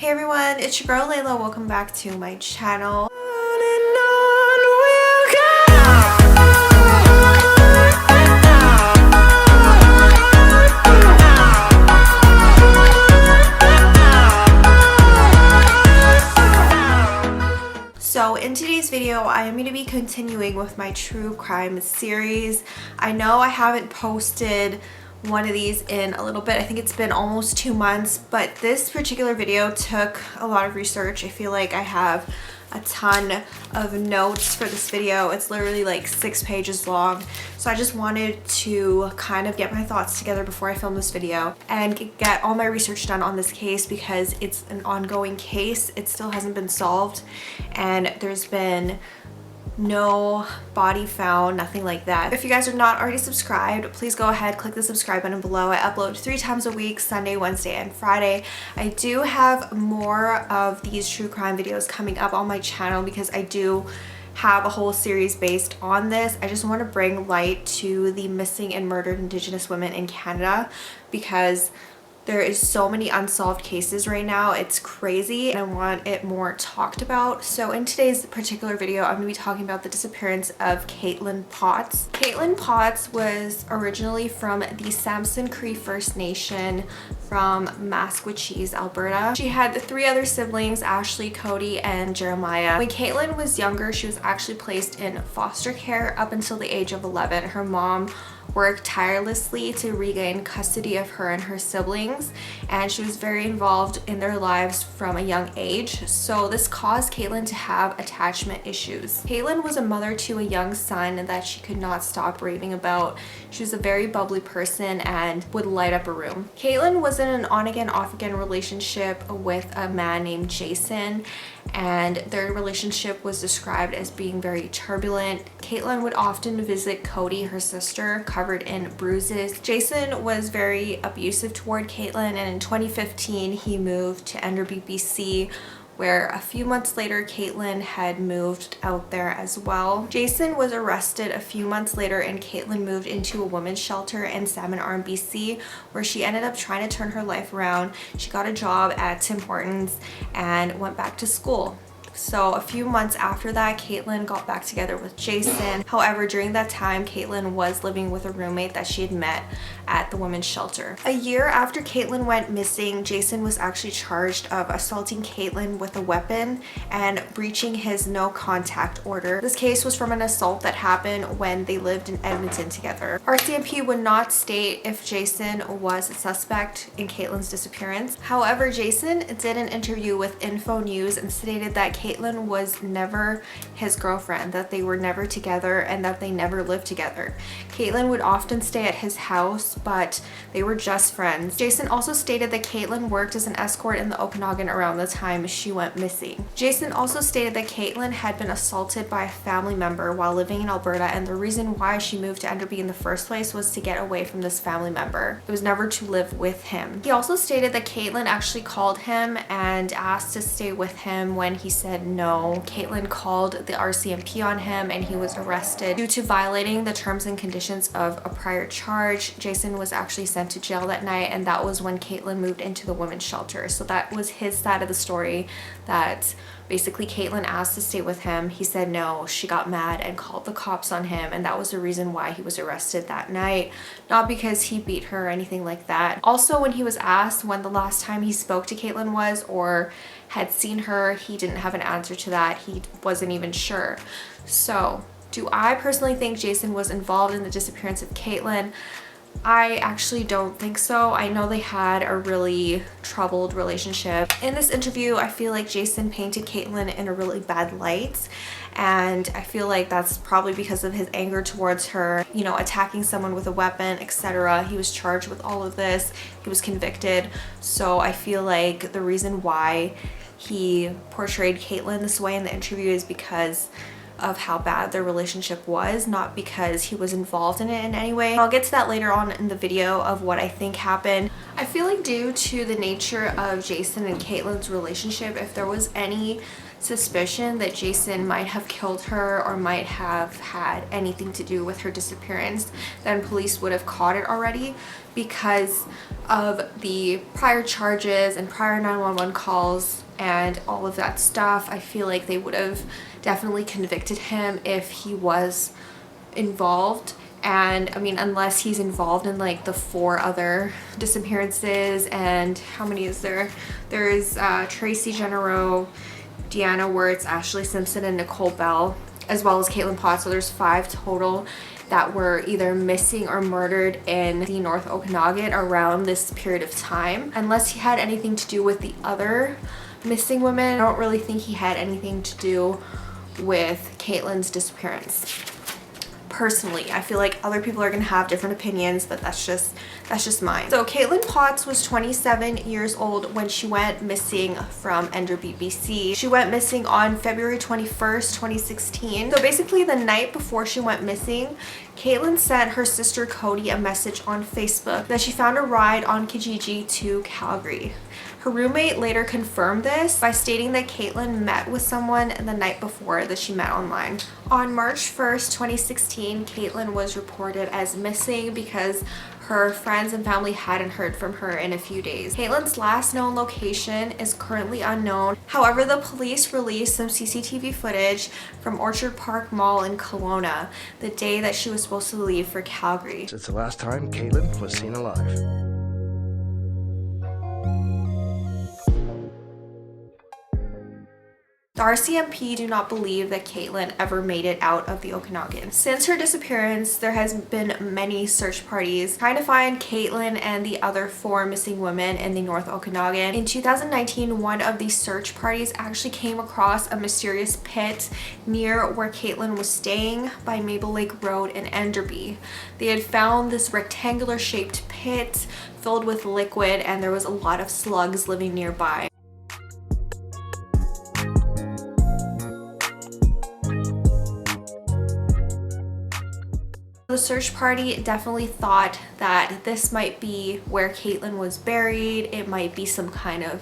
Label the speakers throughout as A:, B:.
A: Hey everyone, it's your girl Layla. Welcome back to my channel. So in today's video, I am going to be continuing with my true crime series. I know I haven't posted one of these in a little bit. I think it's been almost 2 months, but this particular video took a lot of research. I feel like I have a ton of notes for this video. It's literally like 6 pages long. So I just wanted to kind of get my thoughts together before I film this video and get all my research done on this case because it's an ongoing case. It still hasn't been solved and there's been no body found, nothing like that. If you guys are not already subscribed, please go ahead, click the subscribe button below. I upload 3 times a week, Sunday, Wednesday, and Friday. I do have more of these true crime videos coming up on my channel because I do have a whole series based on this. I just want to bring light to the missing and murdered Indigenous women in Canada because there is so many unsolved cases right now. It's crazy and I want it more talked about. So in today's particular video, I'm going to be talking about the disappearance of Caitlin Potts. Caitlin Potts was originally from the Samson Cree First Nation from Maskwacis, Alberta. She had 3 other siblings, Ashley, Cody, and Jeremiah. When Caitlin was younger, she was actually placed in foster care up until the age of 11. Her mom worked tirelessly to regain custody of her and her siblings, and she was very involved in their lives from a young age. So this caused Caitlin to have attachment issues. Caitlin was a mother to a young son that she could not stop raving about. She was a very bubbly person and would light up a room. Caitlin was in an on-again, off-again relationship with a man named Jason, and their relationship was described as being very turbulent. Caitlin would often visit Cody, her sister, covered in bruises. Jason was very abusive toward Caitlin, and in 2015 he moved to Enderby, BC, where a few months later Caitlin had moved out there as well. Jason was arrested a few months later and Caitlin moved into a women's shelter in Salmon Arm, BC, where she ended up trying to turn her life around. She got a job at Tim Hortons and went back to school. So a few months after that, Caitlin got back together with Jason. However, during that time, Caitlin was living with a roommate that she had met at the women's shelter. A year after Caitlin went missing, Jason was actually charged of assaulting Caitlin with a weapon and breaching his no contact order. This case was from an assault that happened when they lived in Edmonton together. RCMP would not state if Jason was a suspect in Caitlin's disappearance. However, Jason did an interview with Info News and stated that Caitlin was never his girlfriend, that they were never together, and that they never lived together. Caitlin would often stay at his house, but they were just friends. Jason also stated that Caitlin worked as an escort in the Okanagan around the time she went missing. Jason also stated that Caitlin had been assaulted by a family member while living in Alberta, and the reason why she moved to Enderby in the first place was to get away from this family member. It was never to live with him. He also stated that Caitlin actually called him and asked to stay with him. When he said no, Caitlin called the RCMP on him and he was arrested due to violating the terms and conditions of a prior charge. Jason was actually sent to jail that night, and that was when Caitlin moved into the women's shelter. So that was his side of the story, that basically Caitlin asked to stay with him. He said no. She got mad and called the cops on him, and that was the reason why he was arrested that night, not because he beat her or anything like that. Also, when he was asked when the last time he spoke to Caitlin was or had seen her, he didn't have an answer to that. He wasn't even sure. So do I personally think Jason was involved in the disappearance of Caitlin? I actually don't think so. I know they had a really troubled relationship. In this interview, I feel like Jason painted Caitlin in a really bad light, and I feel like that's probably because of his anger towards her, you know, attacking someone with a weapon, etc. He was charged with all of this. He was convicted. So I feel like the reason why he portrayed Caitlin this way in the interview is because of how bad their relationship was, not because he was involved in it in any way. I'll get to that later on in the video of what I think happened. I I feel like due to the nature of Jason and Caitlin's relationship, if there was any suspicion that Jason might have killed her or might have had anything to do with her disappearance, then police would have caught it already because of the prior charges and prior 911 calls and all of that stuff. I feel like they would have definitely convicted him if he was involved. And I mean, unless he's involved in like the 4 other disappearances, and how many is there? There's Tracy Genero, Deanna Wirtz, Ashley Simpson, and Nicole Bell, as well as Caitlin Potts. So there's 5 total that were either missing or murdered in the North Okanagan around this period of time. Unless he had anything to do with the other missing women, I don't really think he had anything to do with Caitlin's disappearance. Personally, I feel like other people are gonna have different opinions, but that's just mine. So Caitlin Potts was 27 years old when she went missing from Enderby, BC. She went missing on February 21st, 2016. So basically the night before she went missing, Caitlin sent her sister Cody a message on Facebook that she found a ride on Kijiji to Calgary. Her roommate later confirmed this by stating that Caitlin met with someone the night before that she met online. On March 1st, 2016, Caitlin was reported as missing because her friends and family hadn't heard from her in a few days. Caitlin's last known location is currently unknown. However, the police released some CCTV footage from Orchard Park Mall in Kelowna the day that she was supposed to leave for Calgary.
B: It's the last time Caitlin was seen alive.
A: The RCMP do not believe that Caitlin ever made it out of the Okanagan. Since her disappearance, there has been many search parties trying to find Caitlin and the other 4 missing women in the North Okanagan. In 2019, one of these search parties actually came across a mysterious pit near where Caitlin was staying by Maple Lake Road in Enderby. They had found this rectangular shaped pit filled with liquid, and there was a lot of slugs living nearby. The search party definitely thought that this might be where Caitlin was buried. It might be some kind of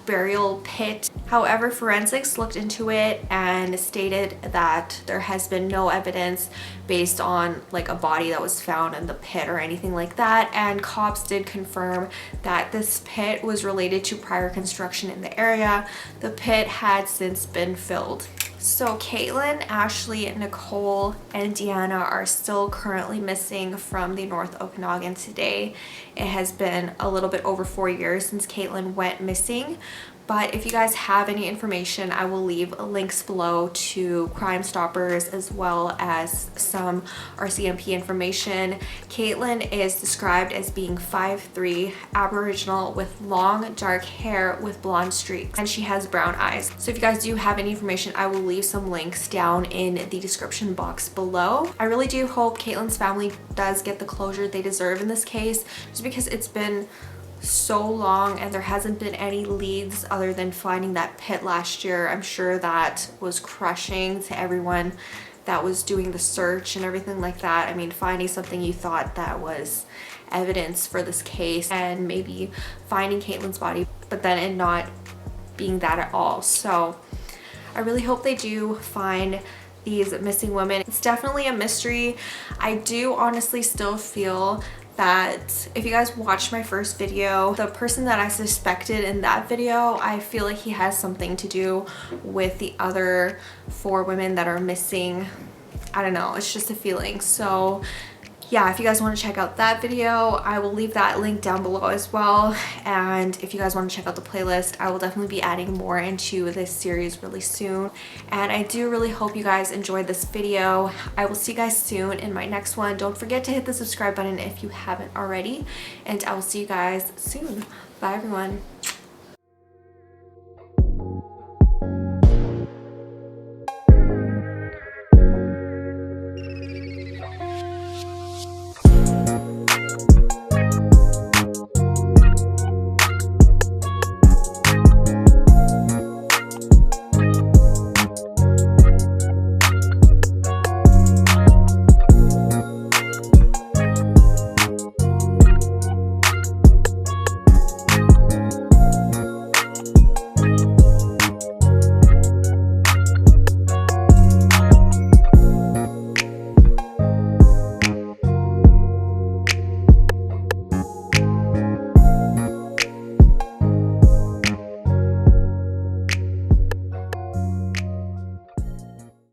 A: burial pit. However, forensics looked into it and stated that there has been no evidence based on like a body that was found in the pit or anything like that. And cops did confirm that this pit was related to prior construction in the area. The pit had since been filled. So Caitlin, Ashley, Nicole, and Deanna are still currently missing from the North Okanagan today. It has been a little bit over 4 years since Caitlin went missing. But if you guys have any information, I will leave links below to Crime Stoppers as well as some RCMP information. Caitlin is described as being 5'3", Aboriginal with long dark hair with blonde streaks, and she has brown eyes. So if you guys do have any information, I will leave some links down in the description box below. I really do hope Caitlin's family does get the closure they deserve in this case, just because it's been so long and there hasn't been any leads other than finding that pit last year. I'm sure that was crushing to everyone that was doing the search and everything like that. I mean, finding something you thought that was evidence for this case and maybe finding Caitlin's body, but then it not being that at all. So I really hope they do find these missing women. It's definitely a mystery. I do honestly still feel that if you guys watched my first video, the person that I suspected in that video, I feel like he has something to do with the other 4 women that are missing. I don't know, it's just a feeling. So yeah, if you guys want to check out that video, I will leave that link down below as well. And if you guys want to check out the playlist, I will definitely be adding more into this series really soon. And I do really hope you guys enjoyed this video. I will see you guys soon in my next one. Don't forget to hit the subscribe button if you haven't already. And I will see you guys soon. Bye everyone.